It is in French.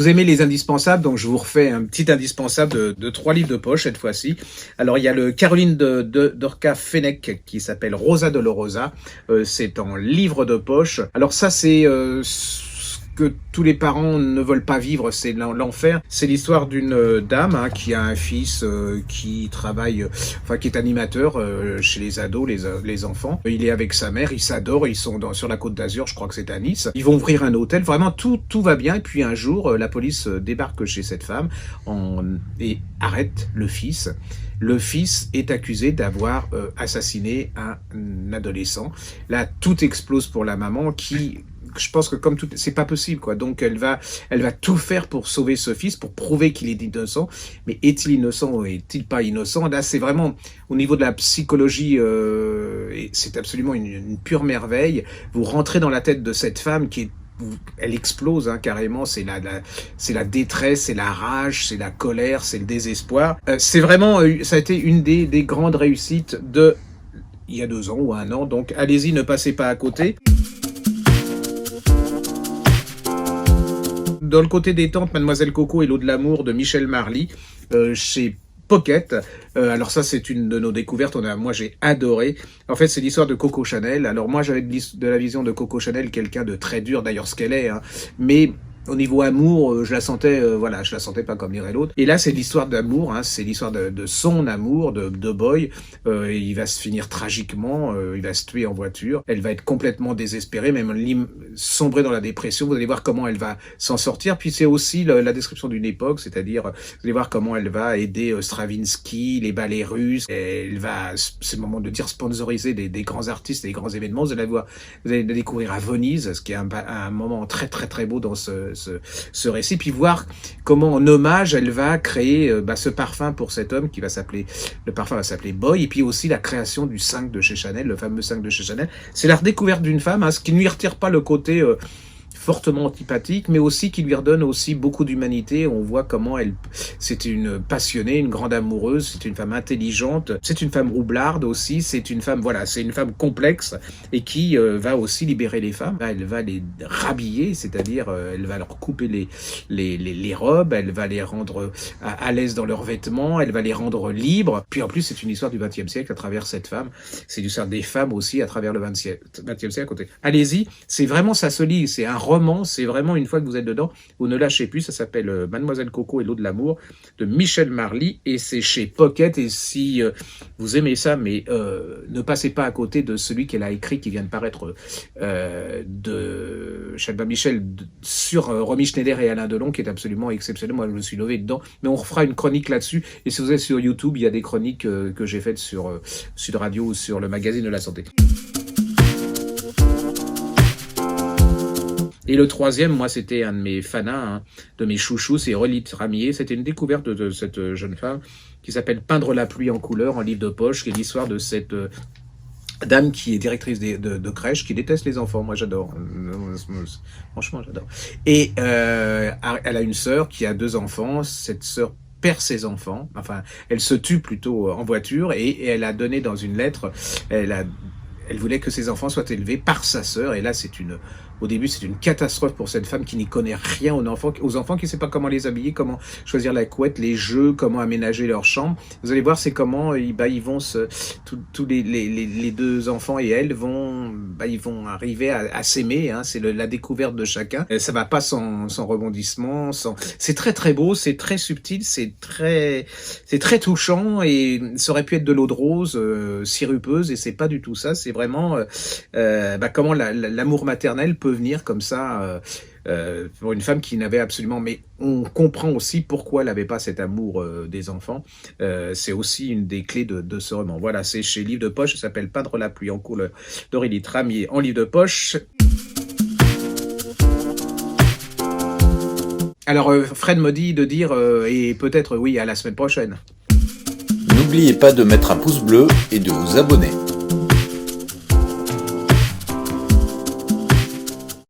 vous aimez les indispensables, donc je vous refais un petit indispensable de 3 livres de poche cette fois-ci. Alors il y a le Caroline Dorca Fenech qui s'appelle Rosa Dolorosa. C'est en livre de poche. Alors ça c'est que tous les parents ne veulent pas vivre, c'est l'enfer. C'est l'histoire d'une dame qui a un fils qui travaille, qui est animateur chez les ados, les enfants. Il est avec sa mère, ils s'adorent, ils sont sur la Côte d'Azur, je crois que c'est à Nice. Ils vont ouvrir un hôtel, vraiment tout va bien. Et puis un jour, la police débarque chez cette femme et arrête le fils. Le fils est accusé d'avoir assassiné un adolescent. Là, tout explose pour la maman qui... Je pense que comme tout, c'est pas possible, quoi. Donc elle va tout faire pour sauver ce fils, pour prouver qu'il est innocent. Mais est-il innocent ou est-il pas innocent? Là, c'est vraiment au niveau de la psychologie, et c'est absolument une pure merveille. Vous rentrez dans la tête de cette femme elle explose carrément. C'est la détresse, c'est la rage, c'est la colère, c'est le désespoir. C'est vraiment, ça a été une des grandes réussites il y a 2 ans ou 1 an. Donc allez-y, ne passez pas à côté. Dans le côté détente, Mademoiselle Coco et l'eau de l'amour de Michel Marly, chez Pocket. Alors ça, c'est une de nos découvertes. Moi, j'ai adoré. En fait, c'est l'histoire de Coco Chanel. Alors moi, j'avais de la vision de Coco Chanel, quelqu'un de très dur, d'ailleurs ce qu'elle est. Mais au niveau amour, je la sentais pas comme dirait l'autre. Et là, c'est l'histoire d'amour, c'est l'histoire de son amour, de Boy. Il va se finir tragiquement, il va se tuer en voiture. Elle va être complètement désespérée, même sombrer dans la dépression. Vous allez voir comment elle va s'en sortir. Puis c'est aussi la description d'une époque, c'est-à-dire, vous allez voir comment elle va aider Stravinsky, les ballets russes. Elle va, c'est le moment de dire, sponsoriser des grands artistes, des grands événements. Vous allez découvrir à Venise, ce qui est un moment très très très beau dans ce récit, puis voir comment en hommage elle va créer ce parfum pour cet homme le parfum va s'appeler Boy, et puis aussi la création du 5 de chez Chanel, le fameux 5 de chez Chanel. C'est la redécouverte d'une femme, ce qui ne lui retire pas le côté fortement antipathique, mais aussi qui lui redonne aussi beaucoup d'humanité. On voit comment c'était une passionnée, une grande amoureuse, c'est une femme intelligente, c'est une femme roublarde aussi, c'est une femme complexe et qui va aussi libérer les femmes. Elle va les rhabiller, c'est-à-dire elle va leur couper les robes, elle va les rendre à l'aise dans leurs vêtements, elle va les rendre libres. Puis en plus, c'est une histoire du XXe siècle à travers cette femme. C'est l'histoire des femmes aussi à travers le XXe siècle. Allez-y, c'est vraiment, ça se lit, c'est un roman, c'est vraiment, une fois que vous êtes dedans, vous ne lâchez plus. Ça s'appelle Mademoiselle Coco et l'eau de l'amour de Michel Marly et c'est chez Pocket. Et si vous aimez ça, mais ne passez pas à côté de celui qu'elle a écrit qui vient de paraître de Chalba Michel sur Romy Schneider et Alain Delon, qui est absolument exceptionnel. Moi, je me suis levé dedans, mais on refera une chronique là-dessus. Et si vous êtes sur YouTube, il y a des chroniques que j'ai faites sur Sud Radio ou sur le magazine de la santé. Et le troisième, moi, c'était un de mes fanas, de mes chouchous, c'est Relite Ramier. C'était une découverte de cette jeune femme qui s'appelle Peindre la pluie en couleur, en livre de poche, qui est l'histoire de cette dame qui est directrice de crèche, qui déteste les enfants. Moi, j'adore. Franchement, j'adore. Et elle a une sœur qui a 2 enfants. Cette sœur perd ses enfants. Enfin, elle se tue plutôt en voiture et elle a donné dans une lettre, elle voulait que ses enfants soient élevés par sa sœur. Et là, au début, c'est une catastrophe pour cette femme qui n'y connaît rien aux enfants, qui ne sait pas comment les habiller, comment choisir la couette, les jeux, comment aménager leur chambre. Vous allez voir, c'est comment ils vont tous les 2 enfants et elle ils vont arriver à s'aimer. C'est la découverte de chacun. Ça va pas sans rebondissement. C'est très très beau, c'est très subtil, c'est très touchant et ça aurait pu être de l'eau de rose sirupeuse et c'est pas du tout ça. C'est vraiment comment l'amour maternel peut venir comme ça pour une femme qui n'avait absolument... Mais on comprend aussi pourquoi elle n'avait pas cet amour des enfants. C'est aussi une des clés de ce roman. Voilà, c'est chez Livre de Poche, ça s'appelle Peindre la pluie en couleur d'Aurélie Tramier en livre de poche. Alors Fred me dit de dire, et peut-être oui, à la semaine prochaine. N'oubliez pas de mettre un pouce bleu et de vous abonner.